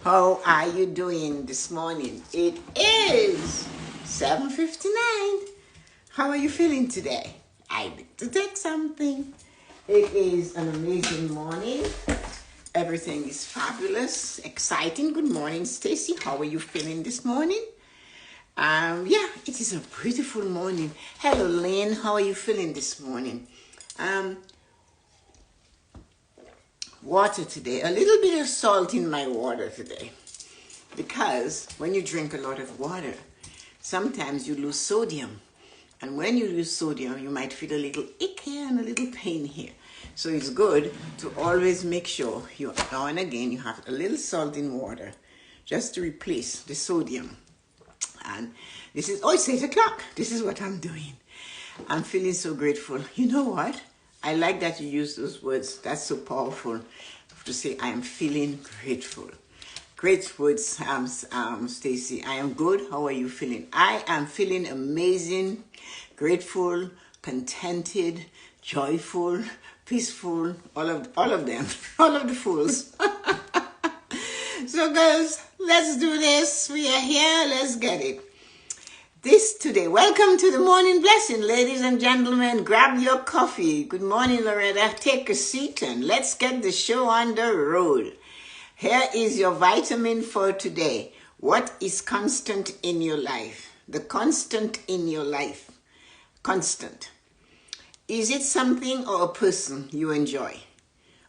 How are you doing this morning? It is 7:59. How are you feeling today? I need to take something. It is an amazing morning. Everything is fabulous, exciting. Good morning, Stacy. How are you feeling this morning? Yeah, it is a beautiful morning. Hello, Lynn. How are you feeling this morning? Water today. A little bit of salt in my water today. Because when you drink a lot of water, sometimes you lose sodium. And when you lose sodium, you might feel a little ick here and a little pain here. So it's good to always make sure you, now and again, you have a little salt in water just to replace the sodium. And this is, it's 8 o'clock. This is what I'm doing. I'm feeling so grateful. You know what? I like that you use those words. That's so powerful to say, I am feeling grateful. Great words, Stacy. I am good. How are you feeling? I am feeling amazing, grateful, contented, joyful, peaceful, all of them, all of the fools. So girls, let's do this. We are here. Let's get it. This today. Welcome to the morning blessing, ladies and gentlemen. Grab your coffee. Good morning, Loretta. Take a seat and let's get the show on the road. Here is your vitamin for today. What is constant in your life? The constant in your life. Constant. Is it something or a person you enjoy?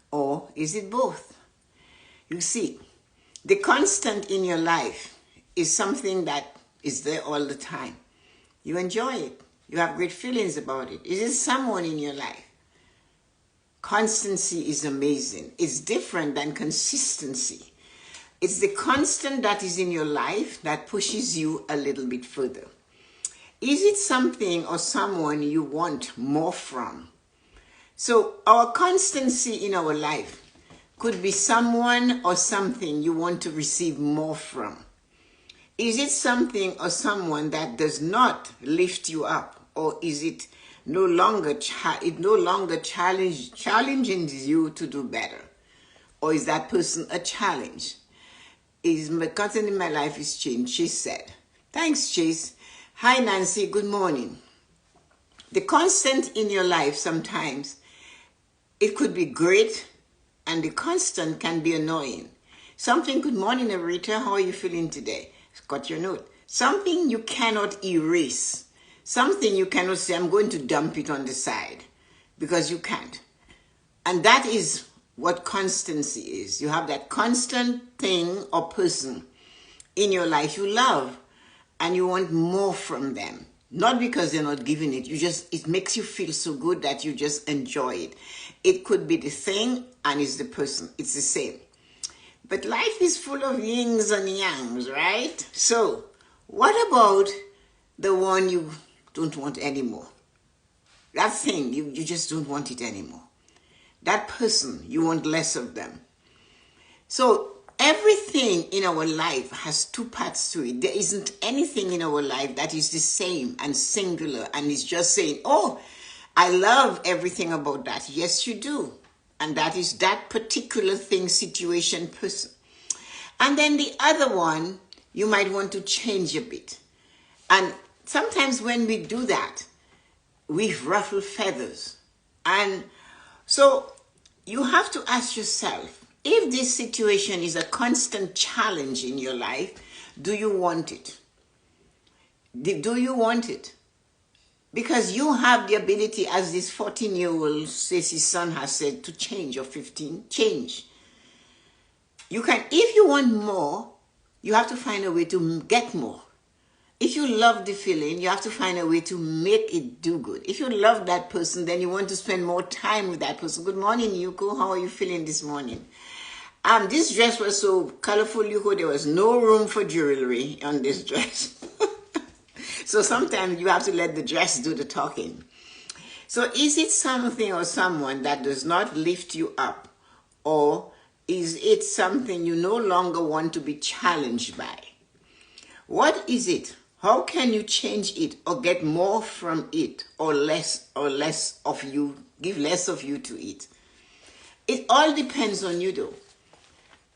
Or is it both? You see, the constant in your life is something that is there all the time. You enjoy it. You have great feelings about it. Is it someone in your life? Constancy is amazing. It's different than consistency. It's the constant that is in your life that pushes you a little bit further. Is it something or someone you want more from? So our constancy in our life could be someone or something you want to receive more from. Is it something or someone that does not lift you up, or is it no longer challenging you to do better, or is that person a challenge? Is my constant in my life is change? She said. Thanks, Chase. Hi, Nancy. Good morning. The constant in your life sometimes it could be great, and the constant can be annoying. Something. Good morning, Arita. How are you feeling today? Got your note. Something you cannot erase. Something you cannot say, I'm going to dump it on the side, because you can't. And that is what constancy is. You have that constant thing or person in your life you love, and you want more from them. Not because they're not giving it. It makes you feel so good that you just enjoy it. It could be the thing and it's the person. It's the same. But life is full of yings and yangs, right? So what about the one you don't want anymore? That thing, you just don't want it anymore. That person, you want less of them. So everything in our life has two parts to it. There isn't anything in our life that is the same and singular and is just saying, oh, I love everything about that. Yes, you do. And that is that particular thing, situation, person. And then the other one, you might want to change a bit. And sometimes when we do that, we ruffle feathers. And so you have to ask yourself, if this situation is a constant challenge in your life, do you want it? Do you want it? Because you have the ability, as this 14-year-old Stacey's son has said, to change, or 15, change. You can, if you want more, you have to find a way to get more. If you love the feeling, you have to find a way to make it do good. If you love that person, then you want to spend more time with that person. Good morning, Yuko. How are you feeling this morning? This dress was so colorful, Yuko. There was no room for jewelry on this dress. So sometimes you have to let the dress do the talking. So is it something or someone that does not lift you up? Or is it something you no longer want to be challenged by? What is it? How can you change it or get more from it, or less of you, give less of you to it? It all depends on you though.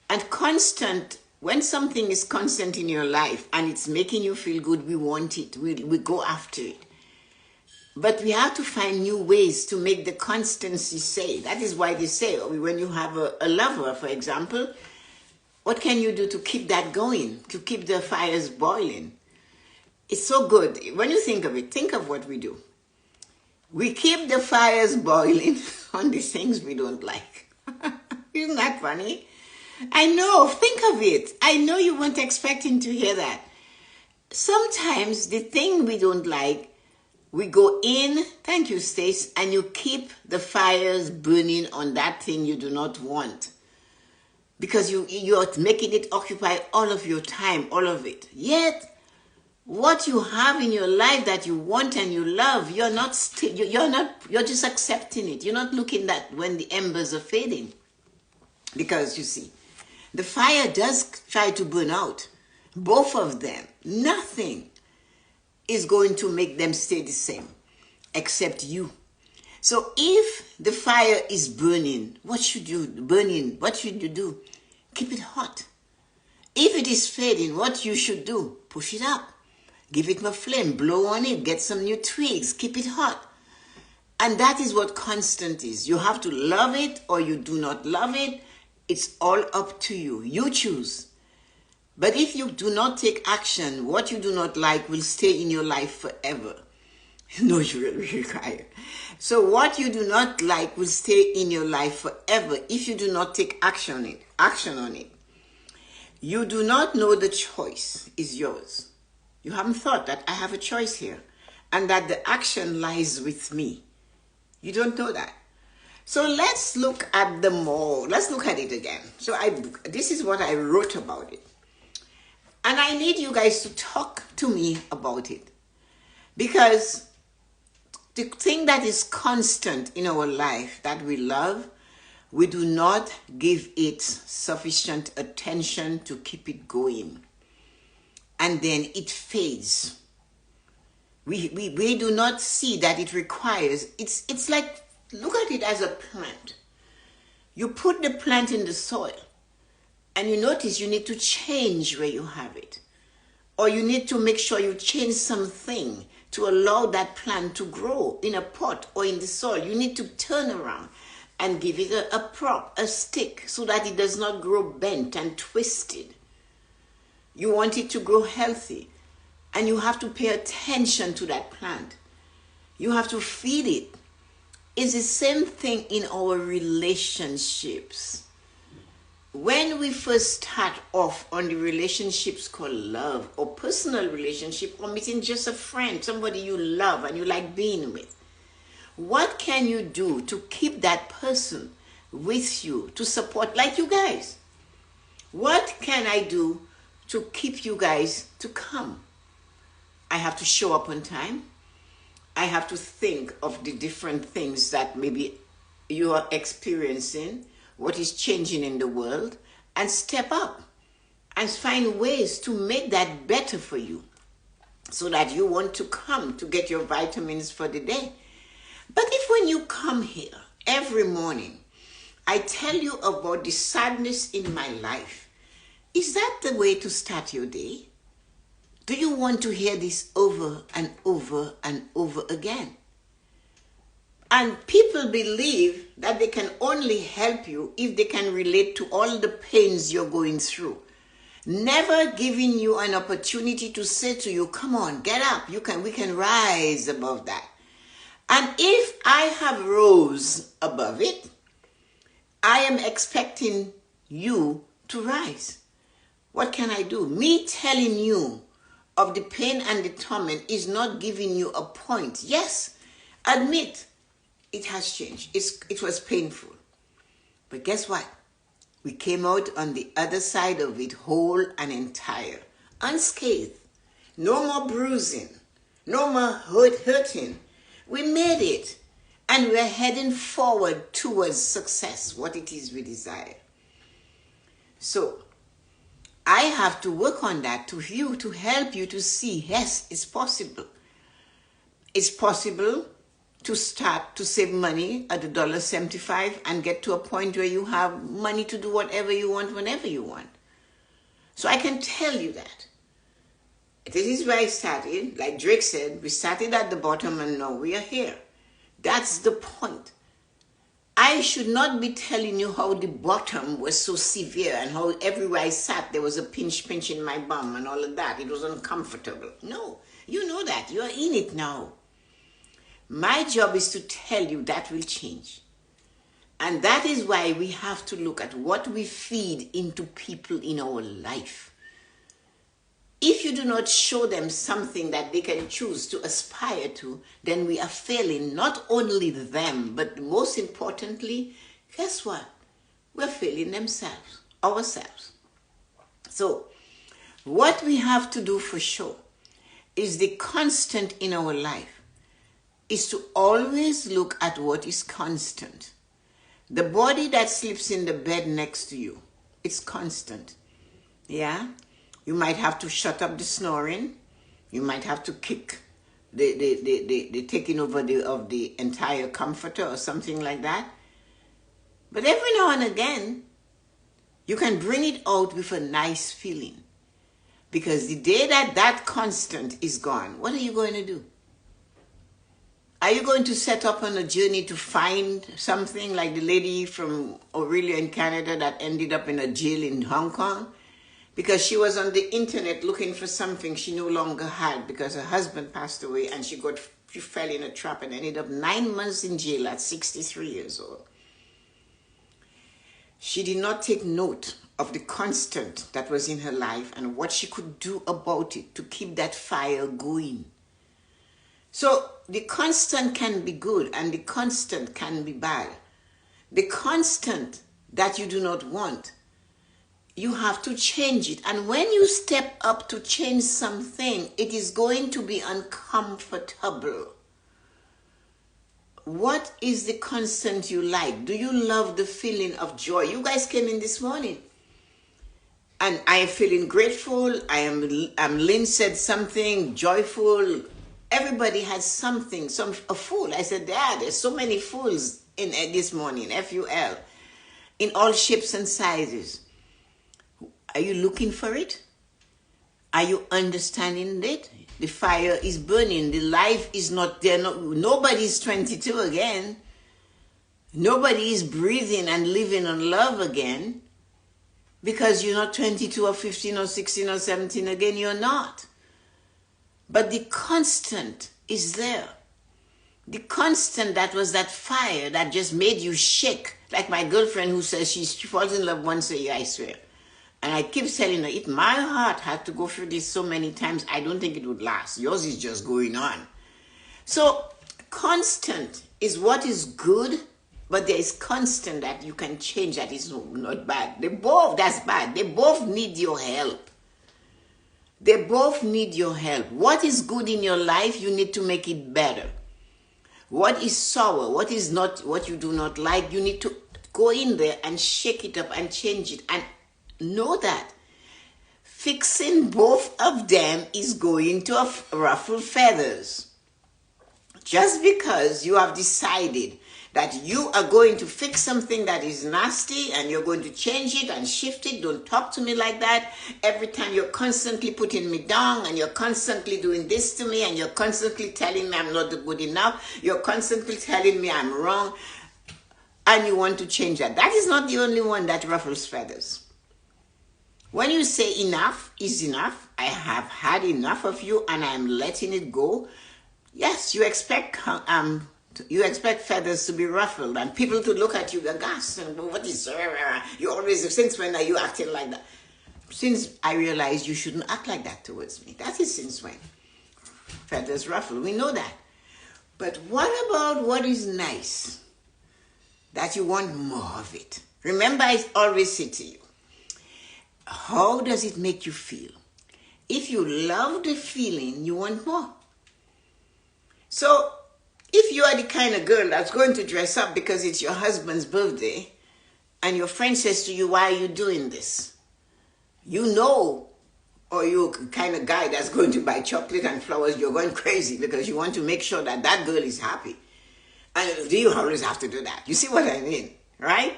And constant when something is constant in your life and it's making you feel good, we want it. We go after it. But we have to find new ways to make the constancy stay. That is why they say when you have a lover, for example, what can you do to keep that going, to keep the fires boiling? It's so good. When you think of it, think of what we do. We keep the fires boiling on the things we don't like. Isn't that funny? I know, think of it. I know you weren't expecting to hear that. Sometimes the thing we don't like, we go in, thank you, Stace, and you keep the fires burning on that thing you do not want. Because you're making it occupy all of your time, all of it. Yet, what you have in your life that you want and you love, you're just accepting it. You're not looking at when the embers are fading. Because you see, the fire does try to burn out. Both of them. Nothing is going to make them stay the same except you. So if the fire is burning, what should you do? Keep it hot. If it is fading, what you should do? Push it up. Give it more flame, blow on it, get some new twigs, keep it hot. And that is what constant is. You have to love it or you do not love it. It's all up to you. You choose. But if you do not take action, what you do not like will stay in your life forever. No, you require. So what you do not like will stay in your life forever if you do not take action on it. You do not know the choice is yours. You haven't thought that I have a choice here and that the action lies with me. You don't know that. So let's look at let's look at it again. So this is what I wrote about it. And I need you guys to talk to me about it. Because the thing that is constant in our life that we love, we do not give it sufficient attention to keep it going. And then it fades. We do not see that it requires, it's like, look at it as a plant. You put the plant in the soil and you notice you need to change where you have it. Or you need to make sure you change something to allow that plant to grow in a pot or in the soil. You need to turn around and give it a prop, a stick, so that it does not grow bent and twisted. You want it to grow healthy, and you have to pay attention to that plant. You have to feed it. It's the same thing in our relationships. When we first start off on the relationships called love or personal relationship or meeting just a friend, somebody you love and you like being with, what can you do to keep that person with you, to support, like you guys? What can I do to keep you guys to come? I have to show up on time. I have to think of the different things that maybe you are experiencing, what is changing in the world, and step up and find ways to make that better for you so that you want to come to get your vitamins for the day. But if when you come here every morning, I tell you about the sadness in my life, is that the way to start your day? Do you want to hear this over and over and over again? And people believe that they can only help you if they can relate to all the pains you're going through. Never giving you an opportunity to say to you, come on, get up. We can rise above that. And if I have rose above it, I am expecting you to rise. What can I do? Me telling you of the pain and the torment is not giving you a point. Yes, admit it has changed. It was painful. But guess what? We came out on the other side of it whole and entire, unscathed. No more bruising. No more hurting. We made it. And we're heading forward towards success, what it is we desire. So, I have to work on that to help you to see, yes, it's possible. It's possible to start to save money at $1.75 and get to a point where you have money to do whatever you want whenever you want. So I can tell you that. This is where I started. Like Drake said, we started at the bottom and now we are here. That's the point. I should not be telling you how the bottom was so severe and how everywhere I sat there was a pinch in my bum and all of that. It was uncomfortable. No, you know that. You are in it now. My job is to tell you that will change. And that is why we have to look at what we feed into people in our life. If you do not show them something that they can choose to aspire to, then we are failing not only them, but most importantly, guess what? We're failing ourselves. So, what we have to do for sure is the constant in our life is to always look at what is constant. The body that sleeps in the bed next to you, it's constant. Yeah? You might have to shut up the snoring. You might have to kick the taking over of the entire comforter or something like that. But every now and again, you can bring it out with a nice feeling. Because the day that constant is gone, what are you going to do? Are you going to set up on a journey to find something like the lady from Aurelia in Canada that ended up in a jail in Hong Kong? Because she was on the internet looking for something she no longer had because her husband passed away and she fell in a trap and ended up 9 months in jail at 63 years old. She did not take note of the constant that was in her life and what she could do about it to keep that fire going. So the constant can be good and the constant can be bad. The constant that you do not want, you have to change it. And when you step up to change something, it is going to be uncomfortable. What is the constant you like? Do you love the feeling of joy? You guys came in this morning. And I am feeling grateful. Lynn said something joyful. Everybody has something, a fool. I said, there's so many fools in this morning, F-U-L, in all shapes and sizes. Are you looking for it? Are you understanding it? The fire is burning. The life is not there. Nobody's 22 again. Nobody is breathing and living on love again. Because you're not 22 or 15 or 16 or 17 again. You're not. But the constant is there. The constant that was that fire that just made you shake. Like my girlfriend who says she falls in love once a year, I swear. And I keep telling her, if my heart had to go through this so many times, I don't think it would last. Yours is just going on. So constant is what is good, but there is constant that you can change that is not bad. That's bad. They both need your help. They both need your help. What is good in your life, you need to make it better. What is sour, what is not, what you do not like, you need to go in there and shake it up and change it. And know that fixing both of them is going to ruffle feathers. Just because you have decided that you are going to fix something that is nasty and you're going to change it and shift it, don't talk to me like that. Every time you're constantly putting me down and you're constantly doing this to me and you're constantly telling me I'm not good enough, you're constantly telling me I'm wrong, and you want to change that. That is not the only one that ruffles feathers. When you say enough is enough, I have had enough of you and I'm letting it go. Yes, you expect feathers to be ruffled and people to look at you aghast and what is you always, since when are you acting like that? Since I realized you shouldn't act like that towards me. That is since when. Feathers ruffle, we know that. But what about what is nice? That you want more of it. Remember, I always say to you, how does it make you feel? If you love the feeling, you want more. So, if you are the kind of girl that's going to dress up because it's your husband's birthday, and your friend says to you, why are you doing this? You know, or you're the kind of guy that's going to buy chocolate and flowers, you're going crazy because you want to make sure that that girl is happy. And do you always have to do that? You see what I mean, right?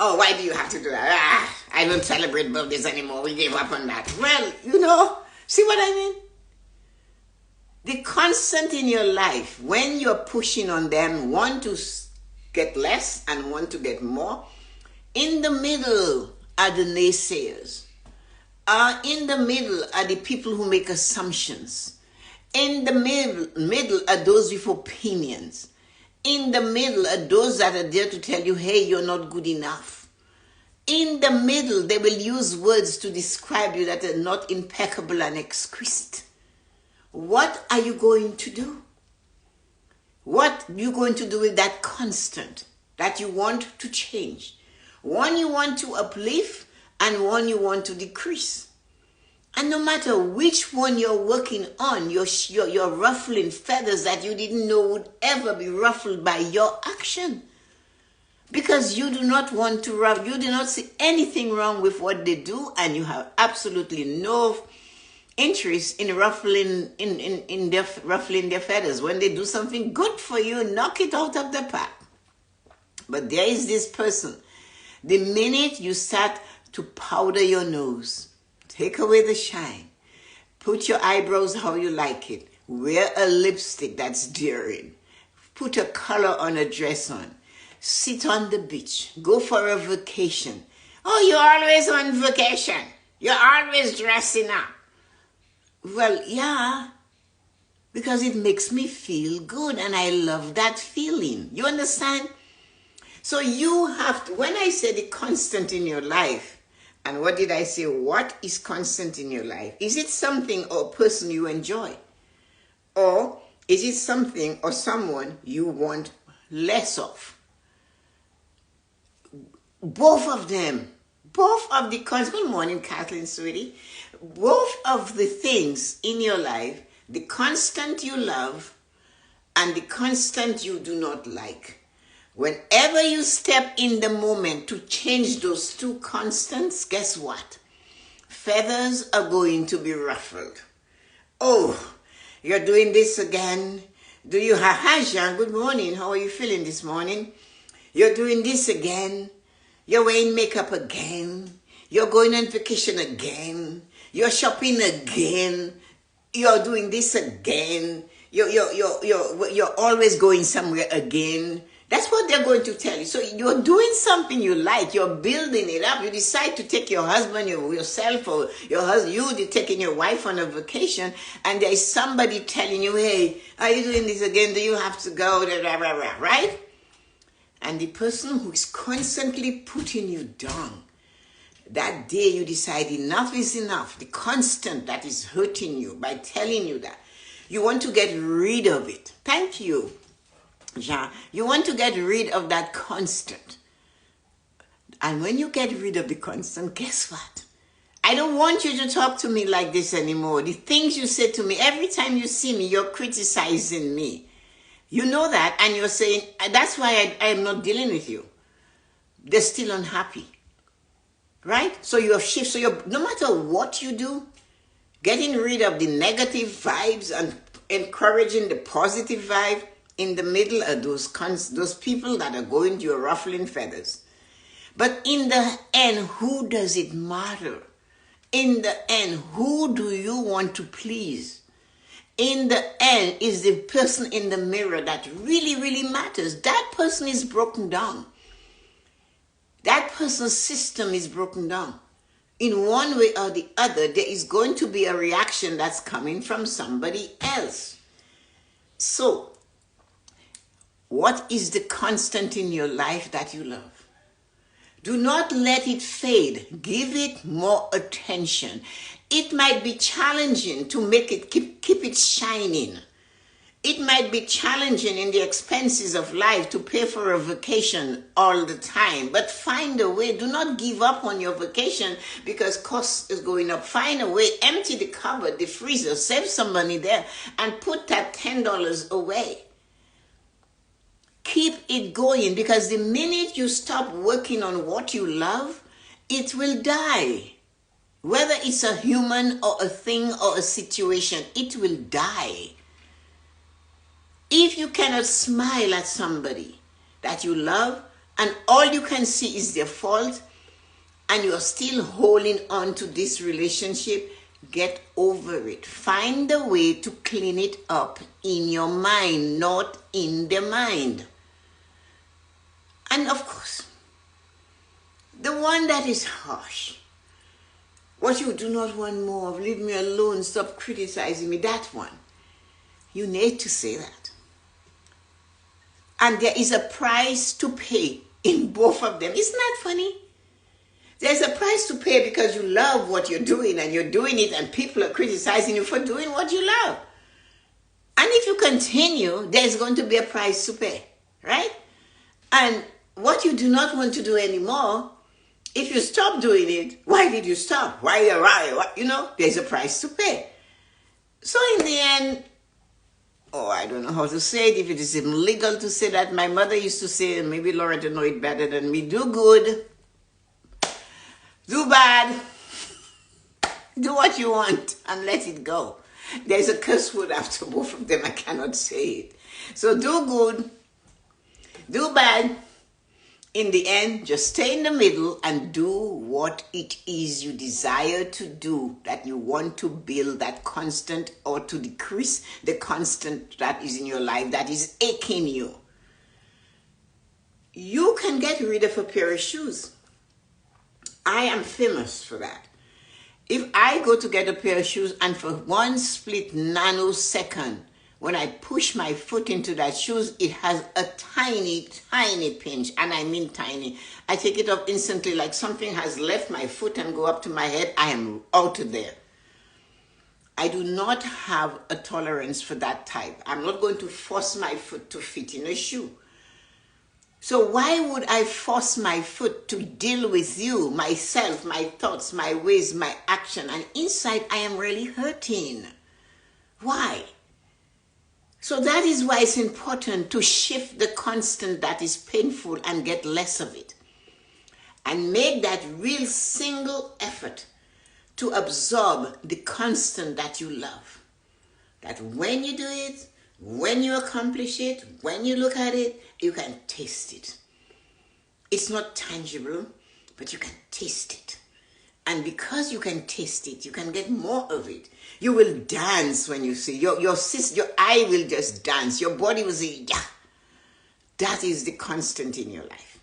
Oh, why do you have to do that? I don't celebrate birthdays anymore. We gave up on that. Well, you know, see what I mean? The constant in your life, when you're pushing on them, want to get less and want to get more, in the middle are the naysayers. In the middle are the people who make assumptions. In the middle are those with opinions. In the middle are those that are there to tell you, hey, you're not good enough. In the middle, they will use words to describe you that are not impeccable and exquisite. What are you going to do? What are you going to do with that constant that you want to change? One you want to uplift and one you want to decrease. And no matter which one you're working on, you're ruffling feathers that you didn't know would ever be ruffled by your action. Because you do not want to ruffle, you do not see anything wrong with what they do, and you have absolutely no interest in ruffling their feathers. When they do something good for you, knock it out of the park. But there is this person. The minute you start to powder your nose, take away the shine, put your eyebrows how you like it, wear a lipstick that's daring, put a color on a dress on, sit on the beach, go for a vacation. Oh, you're always on vacation. You're always dressing up. Well, yeah, because it makes me feel good and I love that feeling. You understand? So you have to, when I say the constant in your life, and what did I say? What is constant in your life? Is it something or person you enjoy? Or is it something or someone you want less of? Both of them. Both of the good morning, Kathleen, sweetie. Both of the things in your life, the constant you love and the constant you do not like. Whenever you step in the moment to change those two constants, guess what? Feathers are going to be ruffled. Oh, you're doing this again. Do you have, hi Jean, good morning. How are you feeling this morning? You're doing this again. You're wearing makeup again. You're going on vacation again. You're shopping again. You're doing this again. You're always going somewhere again. That's what they're going to tell you. So you're doing something you like. You're building it up. You decide to take your husband, yourself, or you're taking your wife on a vacation, and there is somebody telling you, hey, are you doing this again? Do you have to go? Right? And the person who is constantly putting you down, that day you decide enough is enough. The constant that is hurting you by telling you that. You want to get rid of it. Thank you, Jean. You want to get rid of that constant. And when you get rid of the constant, guess what? I don't want you to talk to me like this anymore. The things you say to me, every time you see me, you're criticizing me. You know that, and you're saying, that's why I am not dealing with you. They're still unhappy. Right? So you have shift. So you're, no matter what you do, getting rid of the negative vibes and encouraging the positive vibe, in the middle are those people that are going to your ruffling feathers. But in the end, who does it matter? In the end, who do you want to please? In the end, is the person in the mirror that really, really matters. That person is broken down. That person's system is broken down. In one way or the other, there is going to be a reaction that's coming from somebody else. So, what is the constant in your life that you love? Do not let it fade. Give it more attention. It might be challenging to make it keep it shining. It might be challenging in the expenses of life to pay for a vacation all the time, but find a way. Do not give up on your vacation because cost is going up. Find a way. Empty the cupboard, the freezer, save some money there, and put that $10 away. Keep it going, because the minute you stop working on what you love, it will die. Whether it's a human or a thing or a situation, it will die. If you cannot smile at somebody that you love and all you can see is their fault, and you're still holding on to this relationship, get over it. Find a way to clean it up in your mind, not in the mind. And of course, the one that is harsh, what you do not want more of, leave me alone, stop criticizing me, that one. You need to say that. And there is a price to pay in both of them. Isn't that funny? There's a price to pay because you love what you're doing and you're doing it and people are criticizing you for doing what you love. And if you continue, there's going to be a price to pay, right? And what you do not want to do anymore, if you stop doing it, why did you stop? Why? There's a price to pay. So in the end, I don't know how to say it, if it is even legal to say that. My mother used to say, and maybe Laura to know it better than me, do good, do bad, do what you want, and let it go. There's a curse word after both of them. I cannot say it. So do good, do bad. In the end, just stay in the middle and do what it is you desire to do, that you want to build that constant or to decrease the constant that is in your life that is aching you. You can get rid of a pair of shoes. I am famous for that. If I go to get a pair of shoes and for one split nanosecond, when I push my foot into that shoes, it has a tiny, tiny pinch, and I mean tiny. I take it off instantly like something has left my foot and go up to my head. I am out of there. I do not have a tolerance for that type. I'm not going to force my foot to fit in a shoe. So why would I force my foot to deal with you, myself, my thoughts, my ways, my action? And inside, I am really hurting. Why? So that is why it's important to shift the constant that is painful and get less of it. And make that real single effort to absorb the constant that you love. That when you do it, when you accomplish it, when you look at it, you can taste it. It's not tangible, but you can taste it. And because you can taste it, you can get more of it. You will dance when you see your eye will just dance. Your body will say, yeah. That is the constant in your life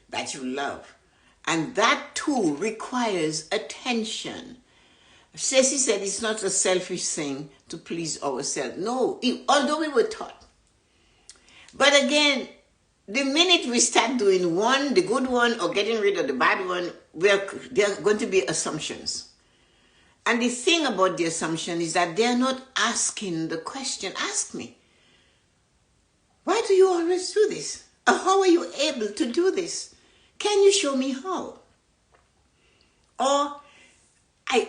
that you love. And that too requires attention. Ceci said it's not a selfish thing to please ourselves. No, although we were taught. But again, the minute we start doing one, the good one, or getting rid of the bad one, there are going to be assumptions. And the thing about the assumption is that they're not asking the question, ask me. Why do you always do this? Or how are you able to do this? Can you show me how? Or,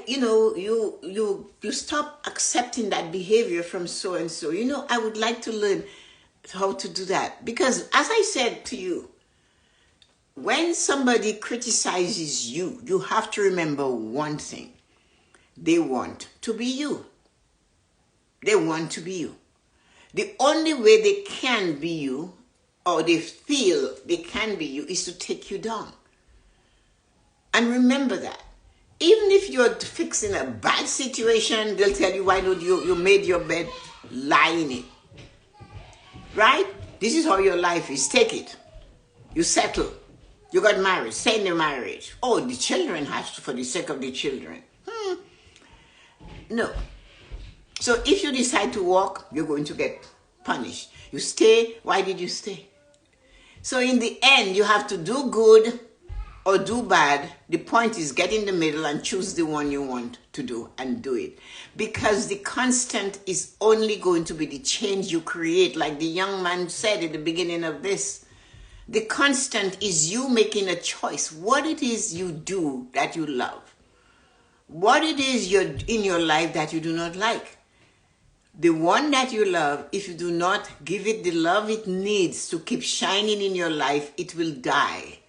you stop accepting that behavior from so-and-so. I would like to learn how to do that. Because as I said to you, when somebody criticizes you, you have to remember one thing. They want to be you. They want to be you. The only way they can be you, or they feel they can be you, is to take you down. And remember that. Even if you're fixing a bad situation, they'll tell you, why don't you made your bed, lie in it. Right? This is how your life is. Take it. You settle. You got married. Stay in the marriage. Oh, the children have to, for the sake of the children. No. So if you decide to walk, you're going to get punished. You stay. Why did you stay? So in the end, you have to do good or do bad. The point is get in the middle and choose the one you want to do and do it. Because the constant is only going to be the change you create. Like the young man said at the beginning of this, the constant is you making a choice. What it is you do that you love. What it is you're in your life that you do not like. The one that you love, if you do not give it the love it needs to keep shining in your life, it will die.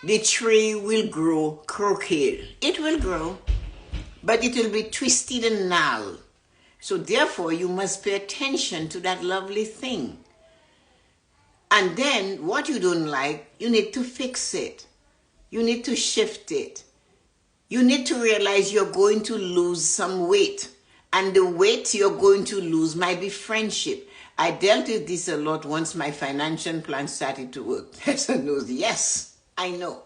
The tree will grow crooked. It will grow, but it will be twisted and gnarled. So therefore, you must pay attention to that lovely thing. And then, what you don't like, you need to fix it. You need to shift it. You need to realize you're going to lose some weight. And the weight you're going to lose might be friendship. I dealt with this a lot once my financial plan started to work. Tessa knows, yes, I know.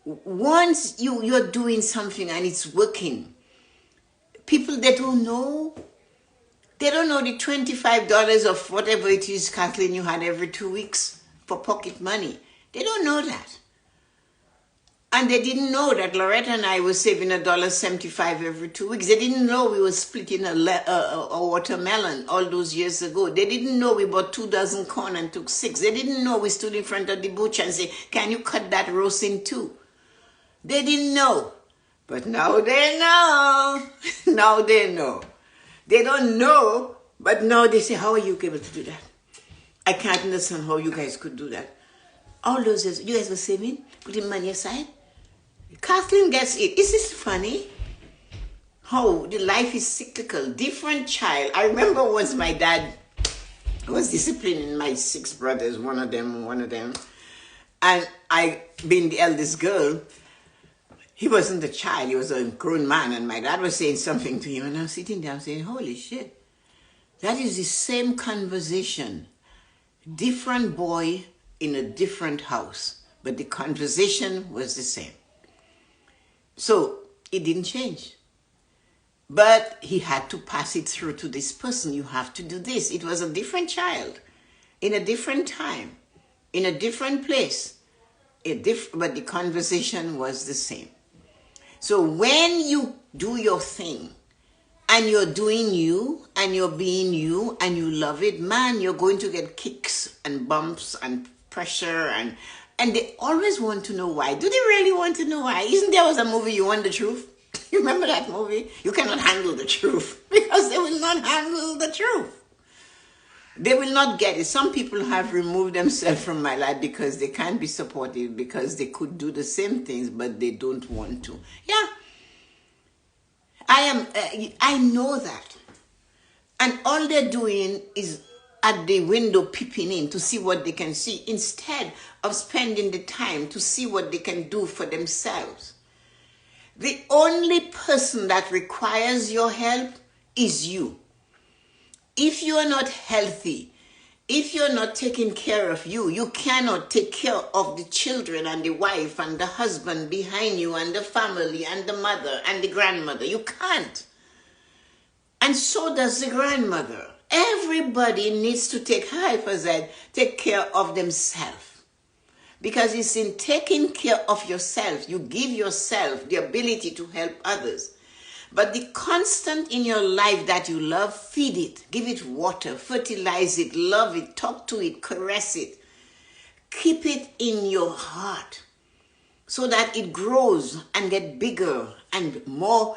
Once you're doing something and it's working, people that don't know, they don't know the $25 of whatever it is, Kathleen, you had every 2 weeks for pocket money. They don't know that. And they didn't know that Loretta and I were saving $1.75 every 2 weeks. They didn't know we were splitting a watermelon all those years ago. They didn't know we bought 2 dozen corn and took 6. They didn't know we stood in front of the butcher and said, can you cut that roast in 2? They didn't know. But now they know. Now they know. They don't know, but now they say, how are you able to do that? I can't understand how you guys could do that. All those years, you guys were saving, putting money aside. Kathleen gets it. Is this funny? How the life is cyclical. Different child. I remember once my dad was disciplining my 6 brothers, one of them. And I, being the eldest girl, he wasn't a child, he was a grown man, and my dad was saying something to him, and I was sitting there, I'm saying, holy shit. That is the same conversation. Different boy in a different house, but the conversation was the same. So it didn't change. But he had to pass it through to this person. You have to do this. It was a different child, in a different time, in a different place, but the conversation was the same. So when you do your thing, and you're doing you, and you're being you, and you love it, man, you're going to get kicks and bumps and pressure, and they always want to know why. Do they really want to know why? Isn't there was a movie, You Want the Truth? You remember that movie? You cannot handle the truth, because they will not handle the truth. They will not get it. Some people have removed themselves from my life because they can't be supportive, because they could do the same things, but they don't want to. Yeah, I know that. And all they're doing is at the window peeping in to see what they can see, instead of spending the time to see what they can do for themselves. The only person that requires your help is you. If you are not healthy, if you're not taking care of you, you cannot take care of the children and the wife and the husband behind you and the family and the mother and the grandmother. You can't. And so does the grandmother. Everybody needs to take care of themselves. Because it's in taking care of yourself, you give yourself the ability to help others. But the constant in your life that you love, feed it, give it water, fertilize it, love it, talk to it, caress it. Keep it in your heart so that it grows and gets bigger and more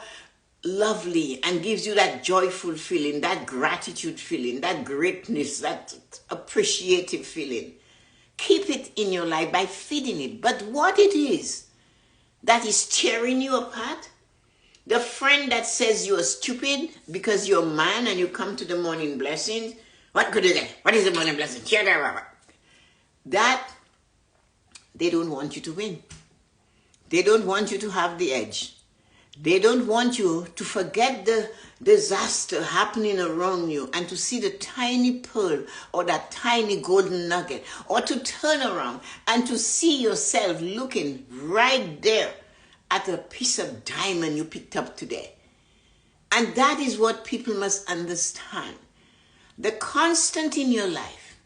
lovely and gives you that joyful feeling, that gratitude feeling, that greatness, that appreciative feeling. Keep it in your life by feeding it. But what it is that is tearing you apart, the friend that says you're stupid because you're a man and you come to the morning blessings. What good is it? What is the morning blessing? That, they don't want you to win. They don't want you to have the edge. They don't want you to forget the disaster happening around you and to see the tiny pearl or that tiny golden nugget, or to turn around and to see yourself looking right there at a piece of diamond you picked up today. And that is what people must understand. The constant in your life,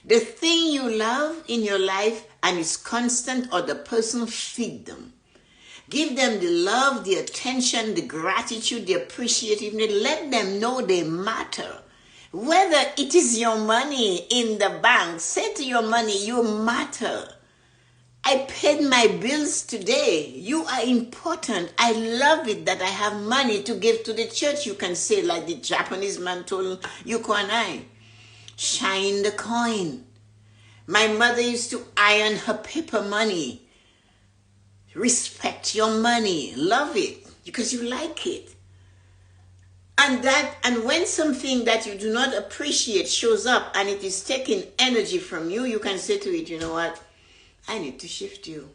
the thing you love in your life and it's constant, or the person, feed them. Give them the love, the attention, the gratitude, the appreciativeness. Let them know they matter. Whether it is your money in the bank, say to your money, you matter. I paid my bills today. You are important. I love it that I have money to give to the church. You can say, like the Japanese man told Yuko and I, shine the coin. My mother used to iron her paper money. Respect your money. Love it because you like it. And when something that you do not appreciate shows up and it is taking energy from you, you can say to it, you know what? I need to shift you.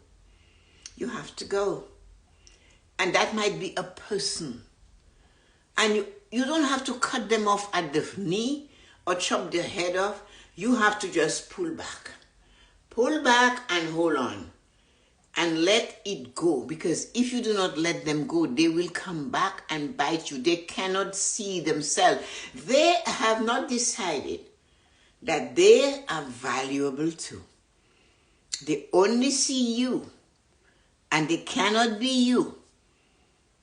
you have to go. And that might be a person. And you don't have to cut them off at the knee or chop their head off. You have to just pull back. Pull back and hold on. And let it go. Because if you do not let them go, they will come back and bite you. They cannot see themselves. They have not decided that they are valuable too. They only see you. And they cannot be you.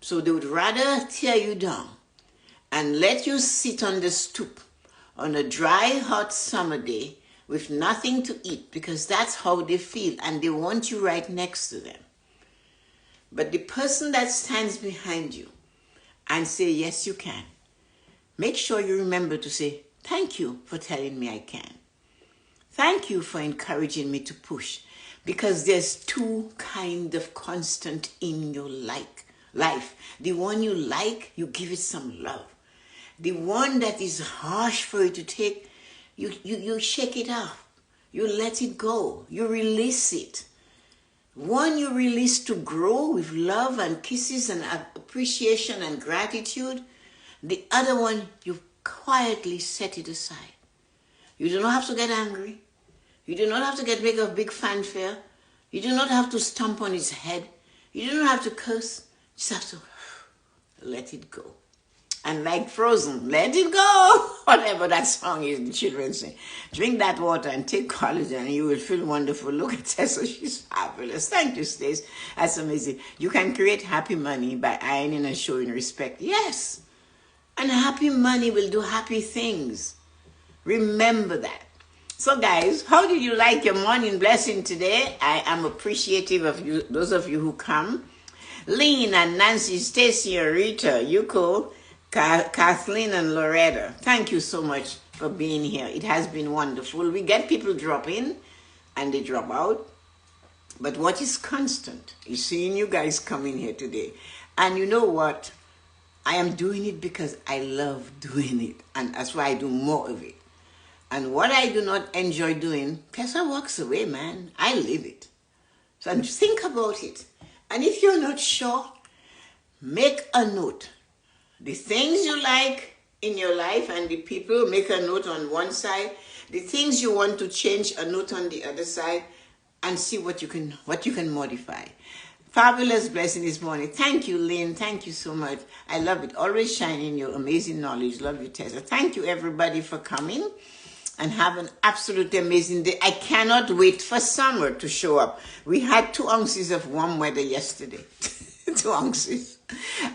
So they would rather tear you down and let you sit on the stoop on a dry, hot summer day with nothing to eat, because that's how they feel, and they want you right next to them. But the person that stands behind you and say, yes, you can, make sure you remember to say, thank you for telling me I can. Thank you for encouraging me to push, because there's two kinds of constant in your life. The one you like, you give it some love. The one that is harsh for you to take, you shake it off. You let it go. You release it. One you release to grow with love and kisses and appreciation and gratitude. The other one, you quietly set it aside. You do not have to get angry. You do not have to make a big fanfare. You do not have to stomp on his head. You do not have to curse. You just have to let it go. And like Frozen, let it go. Whatever that song is, the children sing. Drink that water and take collagen and you will feel wonderful. Look at Tessa, she's fabulous. Thank you, Stace. That's amazing. You can create happy money by ironing and showing respect. Yes. And happy money will do happy things. Remember that. So guys, how did you like your morning blessing today? I am appreciative of you, those of you who come. Lean and Nancy, Stacy, Rita, Yuko, Kathleen and Loretta, thank you so much for being here. It has been wonderful. We get people drop in and they drop out. But what is constant is seeing you guys coming here today. And you know what? I am doing it because I love doing it. And that's why I do more of it. And what I do not enjoy doing, Tessa walks away, man. I live it. So think about it. And if you're not sure, make a note. The things you like in your life and the people, make a note on one side. The things you want to change, a note on the other side, and see what you can modify. Fabulous blessing this morning. Thank you, Lynn. Thank you so much. I love it. Always shining your amazing knowledge. Love you, Tessa. Thank you, everybody, for coming. And have an absolutely amazing day. I cannot wait for summer to show up. We had 2 ounces of warm weather yesterday. 2 ounces.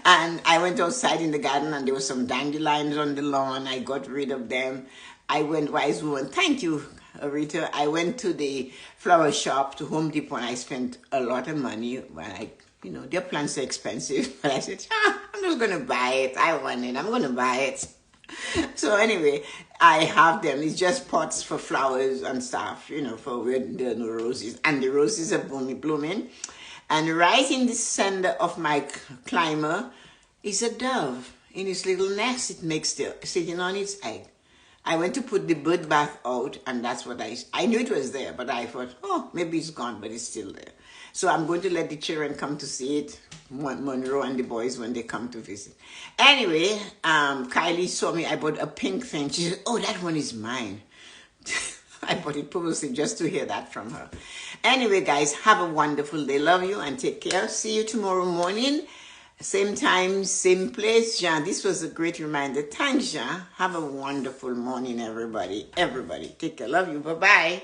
And I went outside in the garden and there were some dandelions on the lawn. I got rid of them. I went, wise woman. Thank you, Rita. I went to the flower shop, to Home Depot, and I spent a lot of money. Well, their plants are expensive. But I said, I'm just going to buy it. I want it. I'm going to buy it. So anyway, I have them. It's just pots for flowers and stuff, for where there are no roses. And the roses are blooming. And right in the center of my climber is a dove. In its little nest, it makes sitting on its egg. I went to put the bird bath out, and that's what I knew it was there, but I thought, oh, maybe it's gone, but it's still there. So I'm going to let the children come to see it, Monroe and the boys, when they come to visit. Anyway, Kylie saw me. I bought a pink thing. She said, oh, that one is mine. I bought it purposely just to hear that from her. Anyway, guys, have a wonderful day. Love you and take care. See you tomorrow morning. Same time, same place. Jean, this was a great reminder. Thanks, Jean. Have a wonderful morning, everybody. Everybody, take care. Love you. Bye-bye.